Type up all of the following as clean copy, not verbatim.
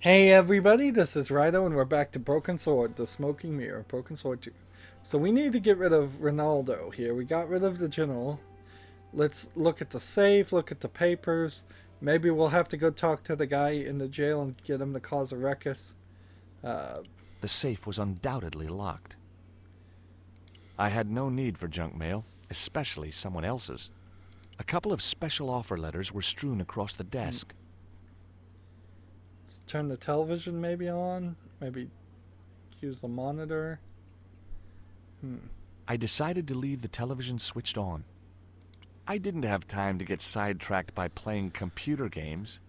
Hey everybody, this is Rydo and we're back to Broken Sword, the Smoking Mirror, Broken Sword 2. So we need to get rid of Ronaldo here. We got rid of the general. Let's look at the safe, look at the papers. Maybe we'll have to go talk to the guy in the jail and get him to cause a ruckus. The safe was undoubtedly locked. I had no need for junk mail, especially someone else's. A couple of special offer letters were strewn across the desk. Let's turn the television maybe on. Maybe use the monitor. I decided to leave the television switched on. I didn't have time to get sidetracked by playing computer games.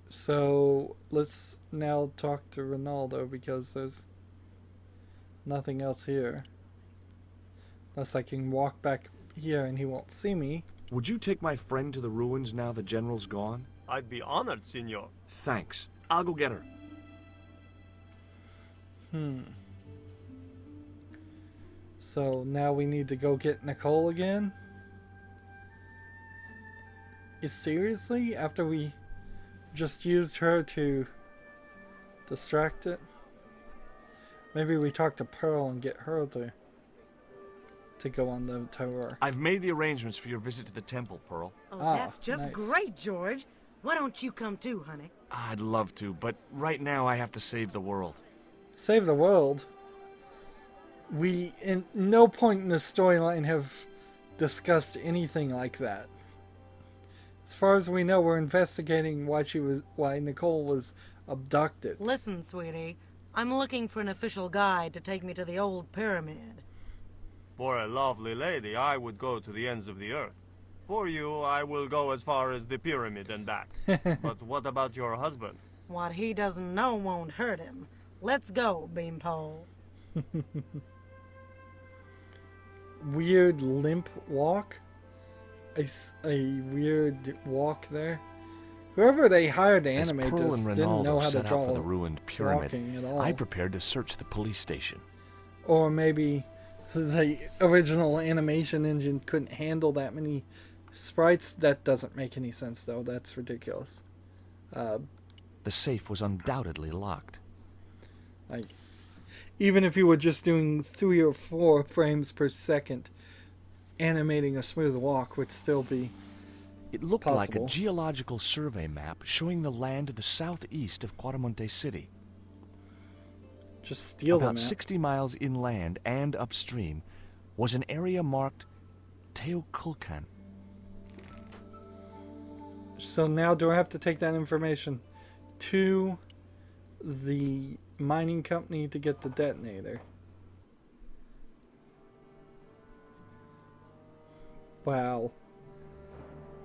So let's now talk to Ronaldo because there's nothing else here. Unless I can walk back here and he won't see me. Would you take my friend to the ruins now the general's gone? I'd be honored, senor. Thanks. I'll go get her. So now we need to go get Nicole again? Seriously? After we just used her to distract it? Maybe we talk to Pearl and get her to go on the tour. I've made the arrangements for your visit to the temple, Pearl. Oh, Ah, that's just nice. great, George. Why don't you come too, honey? I'd love to, but right now I have to save the world. Save the world? We, in no point in the storyline, have discussed anything like that. As far as we know, we're investigating why Nicole was abducted. Listen, sweetie. I'm looking for an official guide to take me to the old pyramid. For a lovely lady, I would go to the ends of the earth. For you, I will go as far as the pyramid and back. But what about your husband? What he doesn't know won't hurt him. Let's go, Beanpole. Weird limp walk. A weird walk there. Whoever they hired to As animate Pearl this and didn't know Ronaldo how to set out draw for the ruined pyramid, walking at all. I prepared to search the police station. Or maybe the original animation engine couldn't handle that many sprites. That doesn't make any sense, though. That's ridiculous. The safe was undoubtedly locked. Like, even if you were just doing 3 or 4 frames per second, animating a smooth walk would still be It looked possible. like a geological survey map showing the land to the southeast of Cuaramonte City. just steal them. About 60 miles inland and upstream was an area marked Teoculcan. So now do I have to take that information to the mining company to get the detonator? Wow.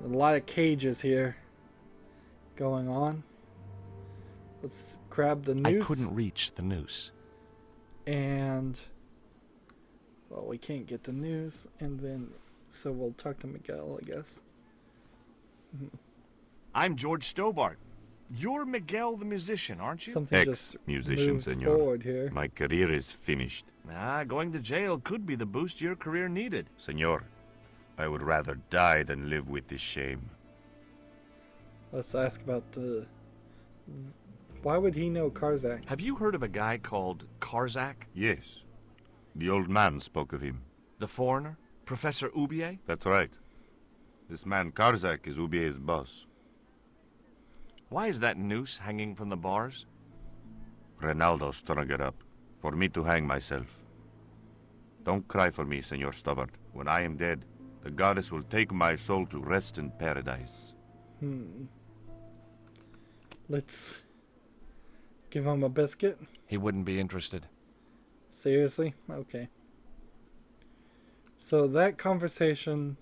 A lot of cages here going on. Let's grab the noose. I couldn't reach the noose. And, well, we can't get the noose. And then, so we'll talk to Miguel, I guess. I'm George Stobbart. You're Miguel the musician, aren't you? Something just Ex-musician, moved senor. forward here. My career is finished. Going to jail could be the boost your career needed. Senor, I would rather die than live with this shame. Let's ask about the... Why would he know Karzak? Have you heard of a guy called Karzak? Yes. The old man spoke of him. The foreigner? Professor Ubier? That's right. This man Karzak is Ubier's boss. Why is that noose hanging from the bars? Ronaldo strung it up, for me to hang myself. Don't cry for me, Senor Stobbart. When I am dead, the goddess will take my soul to rest in paradise. Let's give him a biscuit. He wouldn't be interested. Seriously? Okay. So that conversation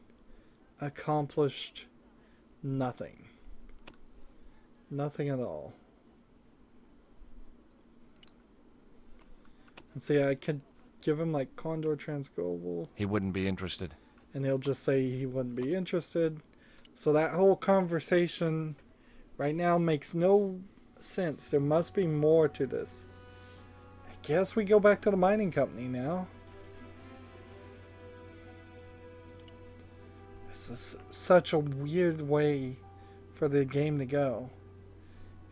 accomplished nothing. Nothing at all. And see, I could give him like Condor Transglobal, He wouldn't be interested. and he'll just say he wouldn't be interested. So that whole conversation right now makes no sense. There must be more to this. I guess we go back to the mining company now. This is such a weird way for the game to go.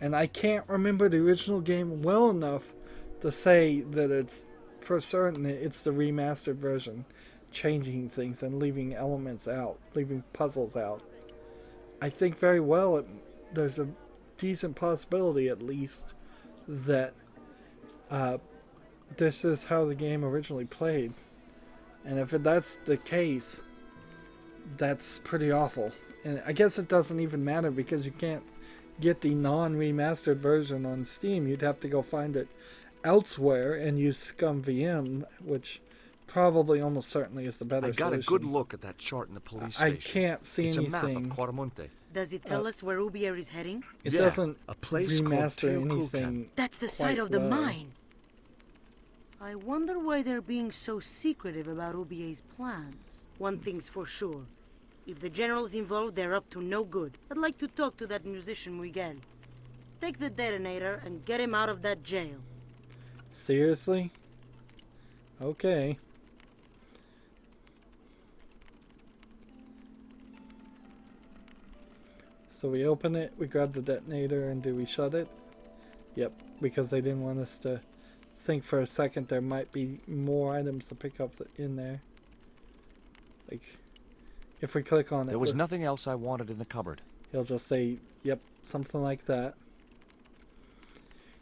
And I can't remember the original game well enough to say that it's for certain it's the remastered version, changing things and leaving elements out, leaving puzzles out. I think very well there's a decent possibility at least that this is how the game originally played. And if that's the case, that's pretty awful. And I guess it doesn't even matter because you can't get the non-remastered version on Steam. You'd have to go find it elsewhere and use Scum VM, which probably almost certainly is the better solution. I got a good look at that chart in the police station. I can't see it's anything. It's a map of Quarmonte. Does it tell us where Ubier is heading? It doesn't a place remaster called anything. That's the site of the well. mine. I wonder why they're being so secretive about Ubier's plans. One thing's for sure. If the general's involved, they're up to no good. I'd like to talk to that musician Miguel. Take the detonator and get him out of that jail. Seriously? Okay. So we open it, we grab the detonator, and do we shut it? Yep, because they didn't want us to think for a second there might be more items to pick up in there. Like, if we click on it, there was nothing else I wanted in the cupboard. He'll just say, yep, something like that.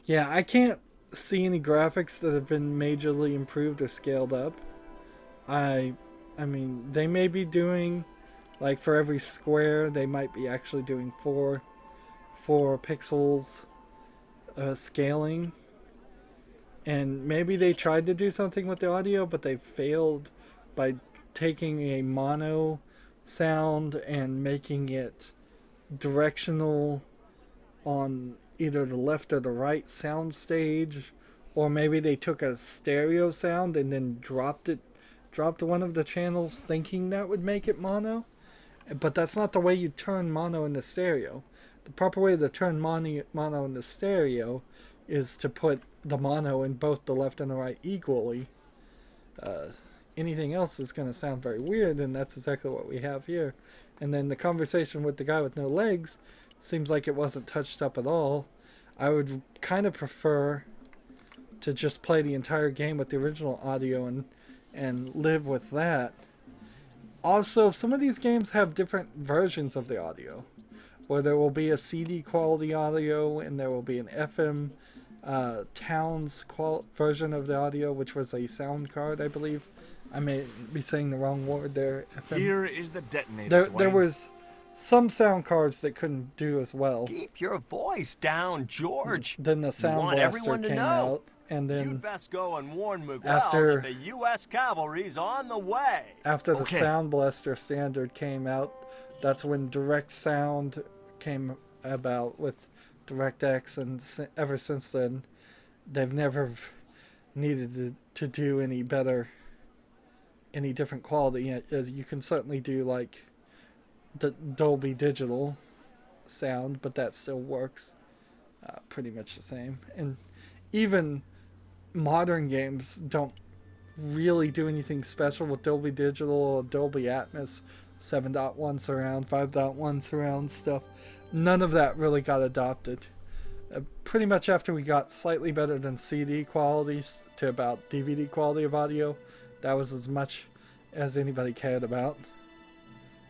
Yeah, I can't see any graphics that have been majorly improved or scaled up. I mean, they may be doing, like for every square, they might be actually doing 4 pixels scaling. And maybe they tried to do something with the audio, but they failed by taking a mono sound and making it directional on either the left or the right sound stage, or maybe they took a stereo sound and then dropped one of the channels thinking that would make it mono. But that's not the way you turn mono into stereo. The proper way to turn mono into stereo is to put the mono in both the left and the right equally. Anything else is going to sound very weird, and that's exactly what we have here. And then the conversation with the guy with no legs seems like it wasn't touched up at all. I would kind of prefer to just play the entire game with the original audio and live with that. Also, some of these games have different versions of the audio, where there will be a CD quality audio and there will be an FM Towns version of the audio, which was a sound card, I believe. I may be saying the wrong word there. FM. Here is the detonator. There was some sound cards that couldn't do as well. Keep your voice down, George. Then the Sound Blaster came out, and then You'd best go and warn Miguel after- that the U.S. cavalry's on the way. after the Sound Blaster standard came out, that's when Direct Sound came about with DirectX, and ever since then, they've never needed to do any different quality. You can certainly do like the Dolby Digital sound, but that still works pretty much the same. And even modern games don't really do anything special with Dolby Digital or Dolby Atmos, 7.1 surround, 5.1 surround stuff. None of that really got adopted. Pretty much after we got slightly better than CD quality to about DVD quality of audio, that was as much as anybody cared about,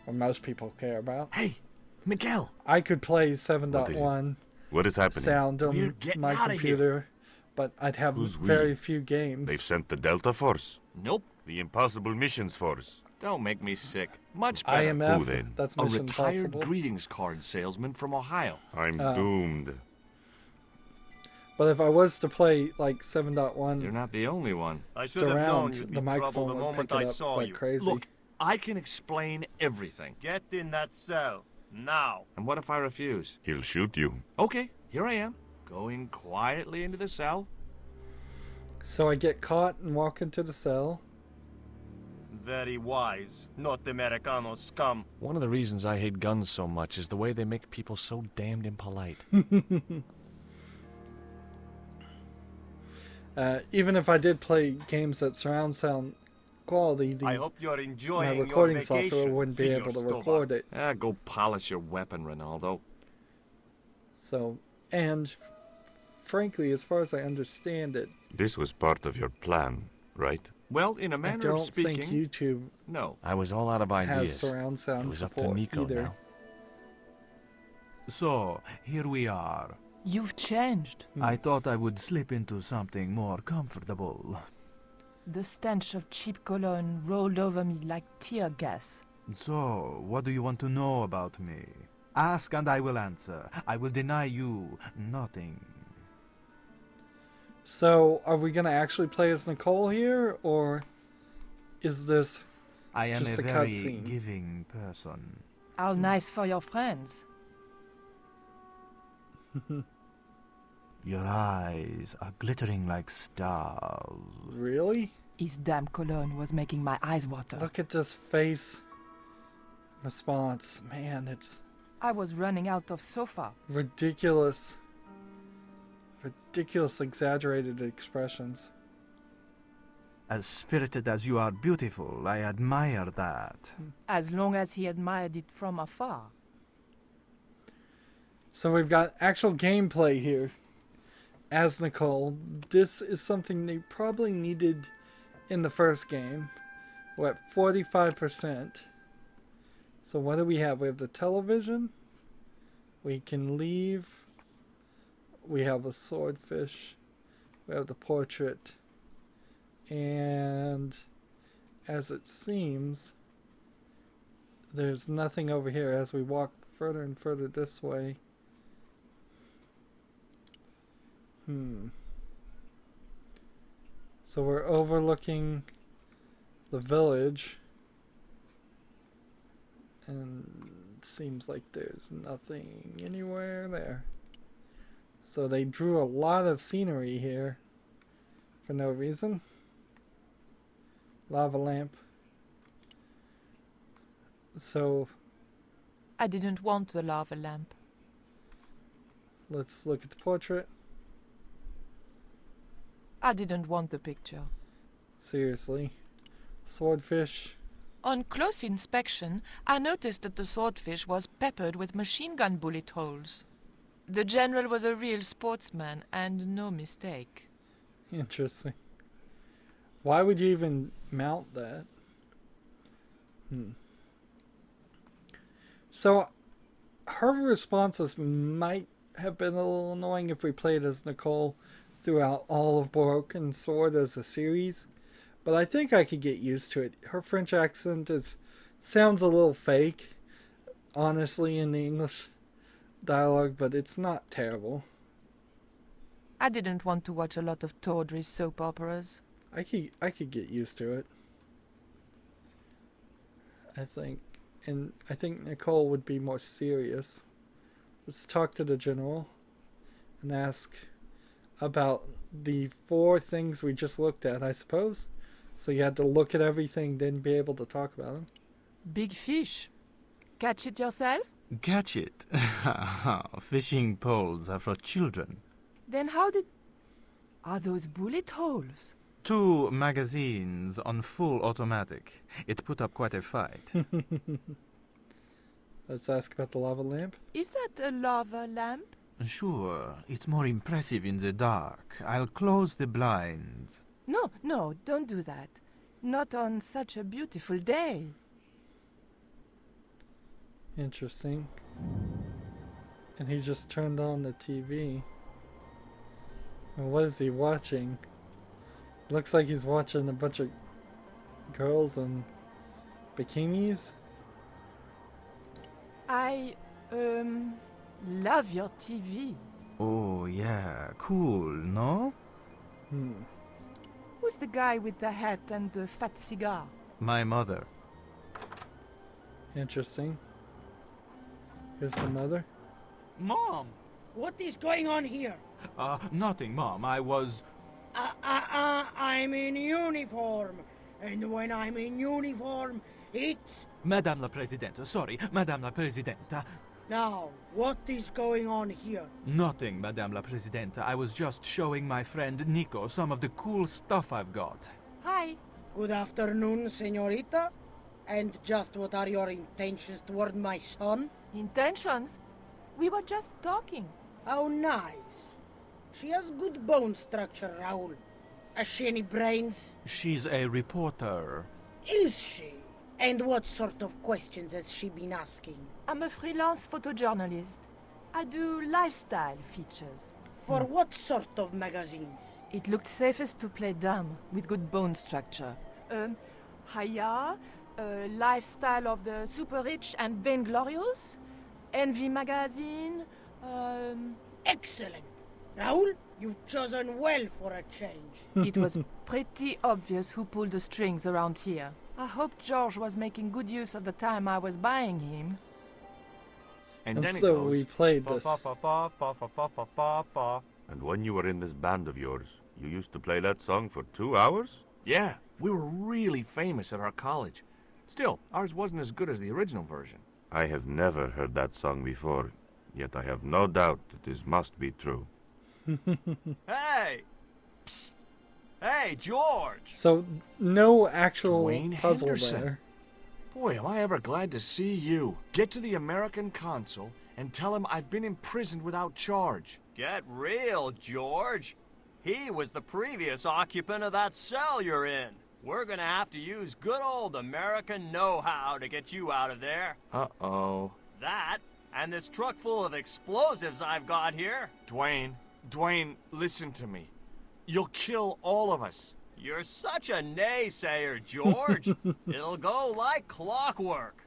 or most people care about. Hey, Miguel. I could play 7.1 What is happening? sound We're on getting my outta computer, but I'd have Who's very we? few games. They've sent the Delta Force. Nope. The Impossible Missions Force. Don't make me sick. Much better. Who IMF, then? that's A Mission retired Impossible. greetings card salesman from Ohio. I'm doomed. But if I was to play like 7.1 You're not the only one. I should have known surround, you'd be the trouble microphone the would moment pick I it up saw like you. crazy. Look, I can explain everything. Get in that cell now. And what if I refuse? He'll shoot you. Okay, here I am, going quietly into the cell. So I get caught and walk into the cell. Very wise. Not Americano scum. One of the reasons I hate guns so much is the way they make people so damned impolite. Even if I did play games that surround sound quality, I hope you're enjoying my your recording vacation, software wouldn't be Senor able to Stobbart. record it. Go polish your weapon, Ronaldo. So And frankly, as far as I understand it, This was part of your plan, right? Well, in a I manner of don't speaking, think YouTube no. I was all out of has ideas. surround It sound was up to support Nico either. now. So, here we are. You've changed. I thought I would slip into something more comfortable. The stench of cheap cologne rolled over me like tear gas. So, what do you want to know about me? Ask and I will answer. I will deny you nothing. So, are we going to actually play as Nicole here, or is this I am just a a very cutscene? giving person. How nice for your friends. Your eyes are glittering like stars. Really? His damn cologne was making my eyes water. Look at this face response. Man, it's I was running out of sofa. ridiculous. Ridiculous, exaggerated expressions. As spirited as you are beautiful, I admire that. As long as he admired it from afar. So we've got actual gameplay here as Nicole. This is something they probably needed in the first game. We're at 45%. So what do we have? We have the television. We can leave. We have a swordfish. We have the portrait. And as it seems, there's nothing over here as we walk further and further this way. So we're overlooking the village, and it seems like there's nothing anywhere there. So they drew a lot of scenery here for no reason. Lava lamp. So I didn't want the lava lamp. let's look at the portrait. I didn't want the picture. Seriously. Swordfish. On close inspection, I noticed that the swordfish was peppered with machine gun bullet holes. The general was a real sportsman, and no mistake. Interesting. Why would you even mount that? So, her responses might have been a little annoying if we played as Nicole throughout all of Broken Sword as a series, but I think I could get used to it. Her French accent sounds a little fake, honestly, in the English dialogue, but it's not terrible. I didn't want to watch a lot of tawdry soap operas. I could get used to it. I think Nicole would be more serious. Let's talk to the general and ask about the 4 things we just looked at, I suppose. So you had to look at everything, then be able to talk about them. Big fish. Catch it yourself? Catch it. Fishing poles are for children. Then how did... Are those bullet holes? 2 magazines on full automatic. It put up quite a fight. Let's ask about the lava lamp. Is that a lava lamp? Sure, it's more impressive in the dark. I'll close the blinds. No, don't do that. Not on such a beautiful day. Interesting. And he just turned on the TV. And what is he watching? Looks like he's watching a bunch of girls in bikinis. I, love your TV. Oh, yeah, cool, no? Who's the guy with the hat and the fat cigar? My mother. Interesting. Here's the mother. Mom! What is going on here? Nothing, Mom. I was... I'm in uniform. And when I'm in uniform, it's... Madame la Présidente, sorry, Madame la Présidente. Now, what is going on here? Nothing, Madame la Présidente. I was just showing my friend Nico some of the cool stuff I've got. Hi. Good afternoon, señorita. And just what are your intentions toward my son? Intentions? We were just talking How nice. She has good bone structure, Raoul. Has she any brains? She's a reporter. Is she? And what sort of questions has she been asking? I'm a freelance photojournalist. I do lifestyle features. For what sort of magazines? It looked safest to play dumb, with good bone structure. Haya, Lifestyle of the Super Rich and Vainglorious, Envy Magazine, Excellent. Raoul, you've chosen well for a change. It was pretty obvious who pulled the strings around here. I hope George was making good use of the time I was buying him. And then it so goes, we played "Ba, this. ba, ba, ba, ba, ba, ba, ba, ba, ba." And when you were in this band of yours, you used to play that song for 2 hours? Yeah, we were really famous at our college. Still, ours wasn't as good as the original version. I have never heard that song before, yet I have no doubt that this must be true. Hey! Psst. Hey, George! So no actual Dwayne puzzle Henderson. there. Boy, am I ever glad to see you. Get to the American consul and tell him I've been imprisoned without charge. Get real, George. He was the previous occupant of that cell you're in. We're gonna have to use good old American know-how to get you out of there. Uh-oh. That, and this truck full of explosives I've got here. Dwayne, listen to me. You'll kill all of us. You're such a naysayer, George. It'll go like clockwork.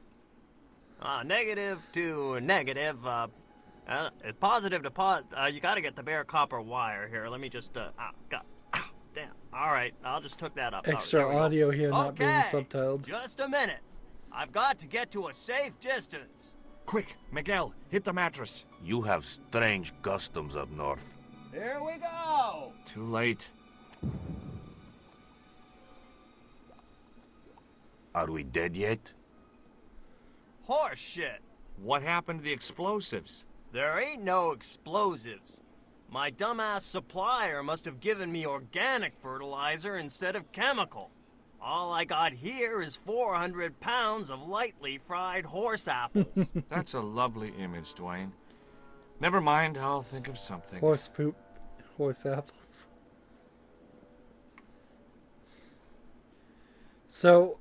Negative to negative, it's positive to you gotta get the bare copper wire here. Let me just, damn. Alright, I'll just hook that up. Extra There we go. audio here not being Okay, subtitled. just a minute. I've got to get to a safe distance. Quick, Miguel, hit the mattress. You have strange customs up north. Here we go. Too late. Are we dead yet? Horse shit. What happened to the explosives? There ain't no explosives. My dumbass supplier must have given me organic fertilizer instead of chemical. All I got here is 400 pounds of lightly fried horse apples. That's a lovely image, Dwayne. Never mind, I'll think of something. Horse poop, horse apples. So,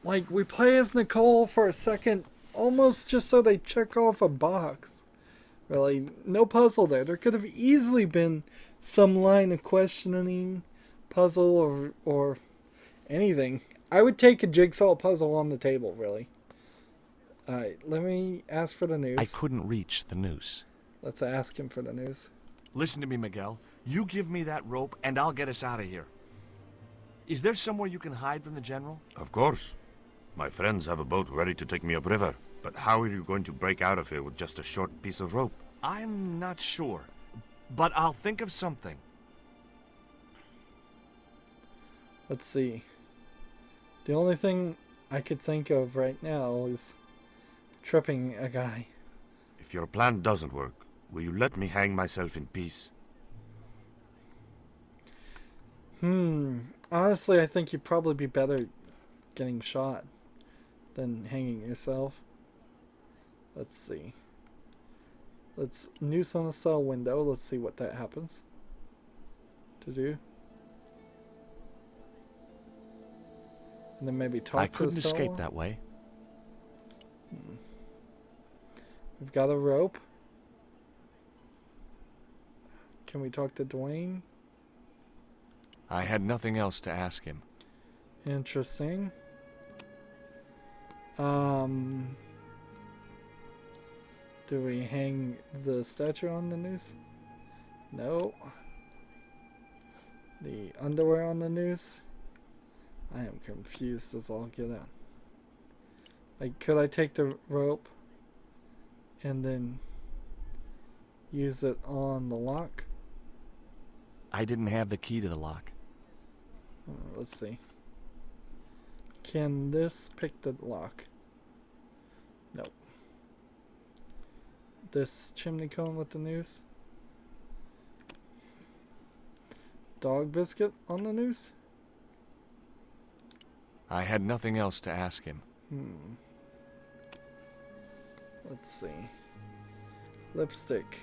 like, we play as Nicole for a second, almost just so they check off a box. Really, no puzzle there. There could have easily been some line of questioning, puzzle, or anything. I would take a jigsaw puzzle on the table, really. Alright, let me ask for the news. I couldn't reach the noose. Let's ask him for the news. Listen to me, Miguel. You give me that rope, and I'll get us out of here. Is there somewhere you can hide from the General? Of course. My friends have a boat ready to take me upriver. But how are you going to break out of here with just a short piece of rope? I'm not sure, but I'll think of something. Let's see. The only thing I could think of right now is tripping a guy. If your plan doesn't work, will you let me hang myself in peace? Honestly, I think you'd probably be better getting shot than hanging yourself. Let's see. Let's noose on the cell window. Let's see what that happens. To do. And then maybe talk I to the couldn't cell. escape that way. We've got a rope. Can we talk to Dwayne? I had nothing else to ask him. Interesting. Do we hang the statue on the noose? No. The underwear on the noose? I am confused as all get out. Like, could I take the rope and then use it on the lock? I didn't have the key to the lock. Let's see. Can this pick the lock? Nope. This chimney cone with the noose? Dog biscuit on the noose? I had nothing else to ask him. Let's see. Lipstick.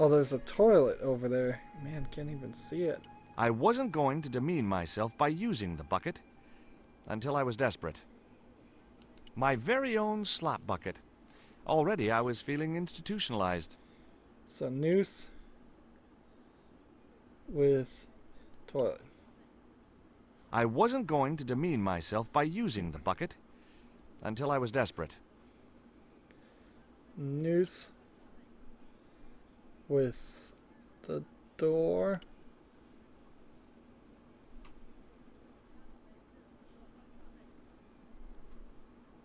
Oh, there's a toilet over there. Man, can't even see it. I wasn't going to demean myself by using the bucket until I was desperate. My very own slop bucket. Already I was feeling institutionalized. So noose with toilet. I wasn't going to demean myself by using the bucket until I was desperate. Noose with the door.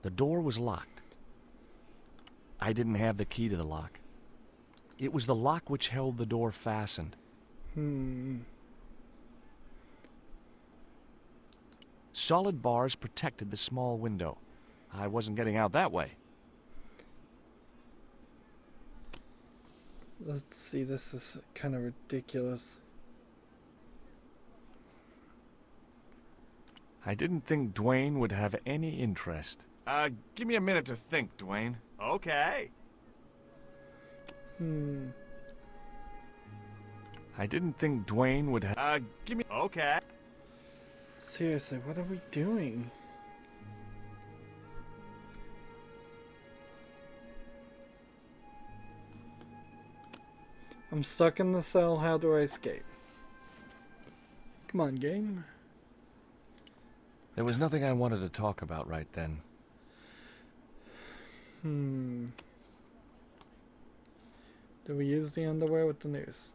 The door was locked. I didn't have the key to the lock. It was the lock which held the door fastened. Solid bars protected the small window. I wasn't getting out that way. Let's see, this is kind of ridiculous. I didn't think Dwayne would have any interest. Give me a minute to think, Dwayne. Okay. I didn't think Dwayne would have... give me... Okay. Seriously, what are we doing? I'm stuck in the cell. How do I escape? Come on, game. There was nothing I wanted to talk about right then. Do we use the underwear with the noose?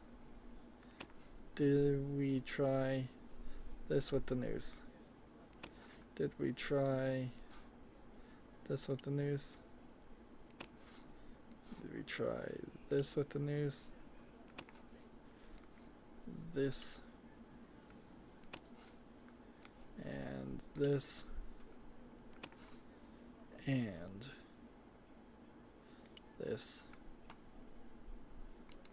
Did we try this with the noose? Did we try this with the noose? Did we try this with the noose? This and this and this.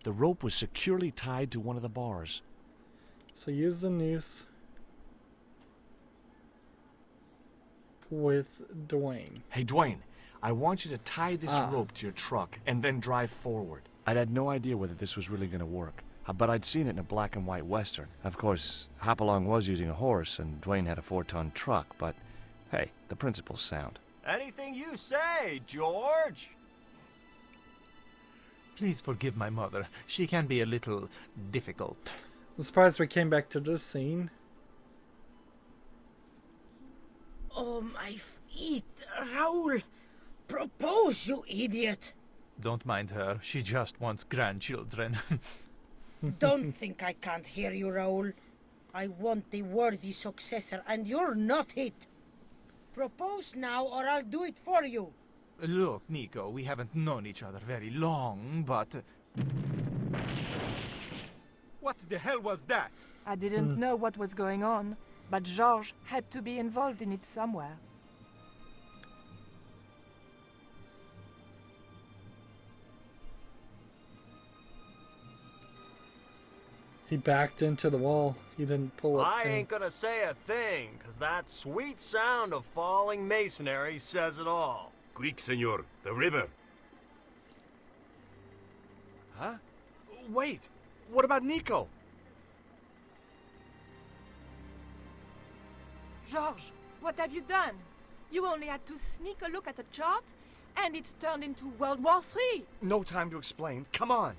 The rope was securely tied to one of the bars. So use the noose with Dwayne. Hey, Dwayne, I want you to tie this rope to your truck and then drive forward. I'd had no idea whether this was really going to work, but I'd seen it in a black and white western. Of course, Hopalong was using a horse and Dwayne had a 4-ton truck, but hey, the principle's sound. Anything you say, George. Please forgive my mother. She can be a little difficult. I'm surprised we came back to this scene. Oh, my feet. Raoul, propose, you idiot. Don't mind her. She just wants grandchildren. Don't think I can't hear you, Raoul. I want the worthy successor, and you're not it. Propose now, or I'll do it for you. Look, Nico, we haven't known each other very long, but... What the hell was that? I didn't know what was going on, but George had to be involved in it somewhere. He backed into the wall. He didn't pull it. I ain't gonna say a thing, 'cause that sweet sound of falling masonry says it all. Quick, senor, the river. Huh? Wait, what about Nico? George, what have you done? You only had to sneak a look at the chart, and it's turned into World War III. No time to explain. Come on.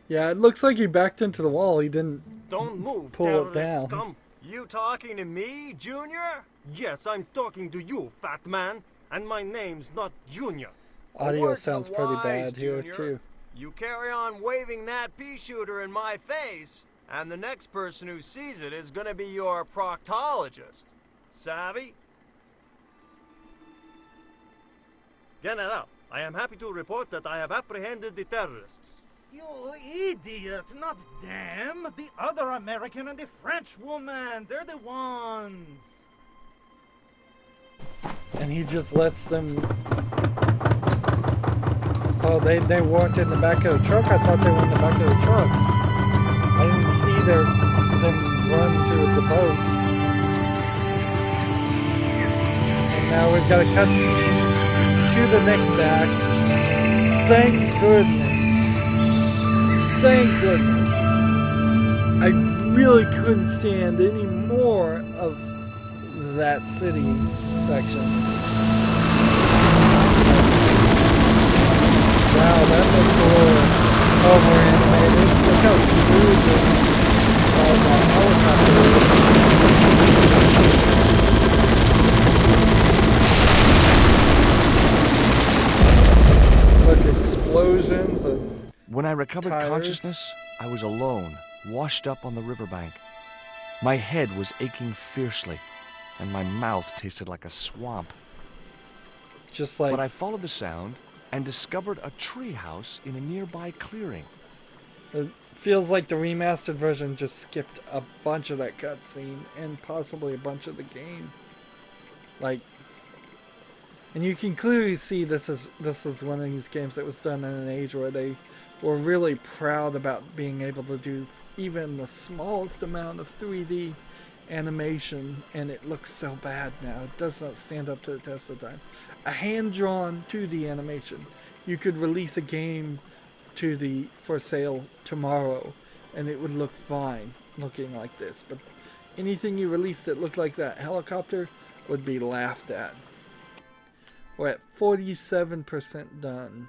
Yeah, it looks like he backed into the wall. He didn't Don't move. pull it terrorist down. scum. You talking to me, Junior? Yes, I'm talking to you, fat man, and my name's not Junior. A Audio word to sounds the pretty wise, bad here, Junior. too. You carry on waving that pea shooter in my face, and the next person who sees it is gonna be your proctologist. Savvy? Get it up. I am happy to report that I have apprehended the terrorists. You idiot, not them. The other American and the French woman. They're the ones. And he just lets them... Oh, they weren't in the back of the truck? I thought they were in the back of the truck. I didn't see them run to the boat. And now we've got a cutscene. to the next act. Thank goodness. Thank goodness. I really couldn't stand any more of that city section. Wow, that looks a little over animated. Look how smooth the helicopter is. Look, explosions and When I recovered tires. consciousness, I was alone, washed up on the riverbank. My head was aching fiercely, and my mouth tasted like a swamp. Just like But I followed the sound and discovered a treehouse in a nearby clearing. it feels like the remastered version just skipped a bunch of that cutscene and possibly a bunch of the game. Like, and you can clearly see this is one of these games that was done in an age where they were really proud about being able to do even the smallest amount of 3D animation, and it looks so bad now. It does not stand up to the test of time. A hand-drawn 2D animation. You could release a game for sale tomorrow, and it would look fine looking like this. But anything you released that looked like that helicopter would be laughed at. We're at 47% done,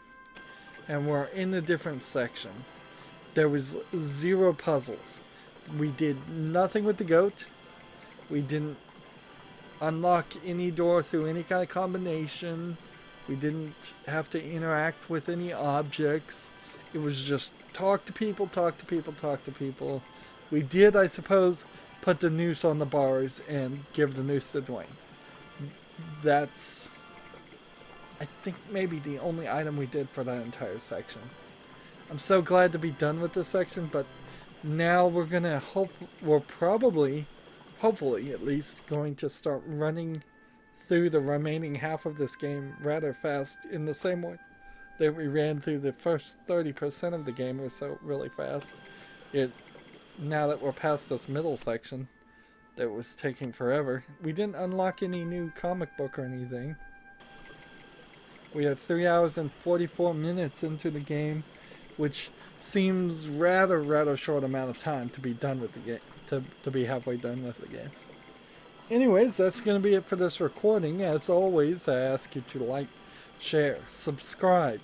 and we're in a different section. There was 0 puzzles. We did nothing with the goat. We didn't unlock any door through any kind of combination. We didn't have to interact with any objects. It was just talk to people, talk to people, talk to people. We did, I suppose, put the noose on the bars and give the noose to Dwayne. That's, I think, maybe the only item we did for that entire section. I'm so glad to be done with this section, but now we're gonna hopefully at least, going to start running through the remaining half of this game rather fast, in the same way that we ran through the first 30% of the game or so really fast. Now that we're past this middle section that was taking forever, we didn't unlock any new comic book or anything. We are 3 hours and 44 minutes into the game, which seems rather short amount of time to be done with the game, to be halfway done with the game. Anyways, that's going to be it for this recording. As always, I ask you to like, share, subscribe,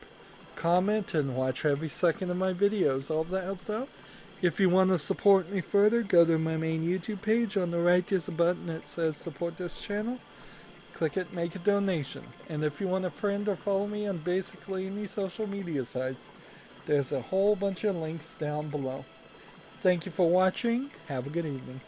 comment, and watch every second of my videos. All of that helps out. If you want to support me further, go to my main YouTube page. On the right there's a button that says support this channel. Click it, make a donation. And if you want a friend or follow me on basically any social media sites, there's a whole bunch of links down below. Thank you for watching. Have a good evening.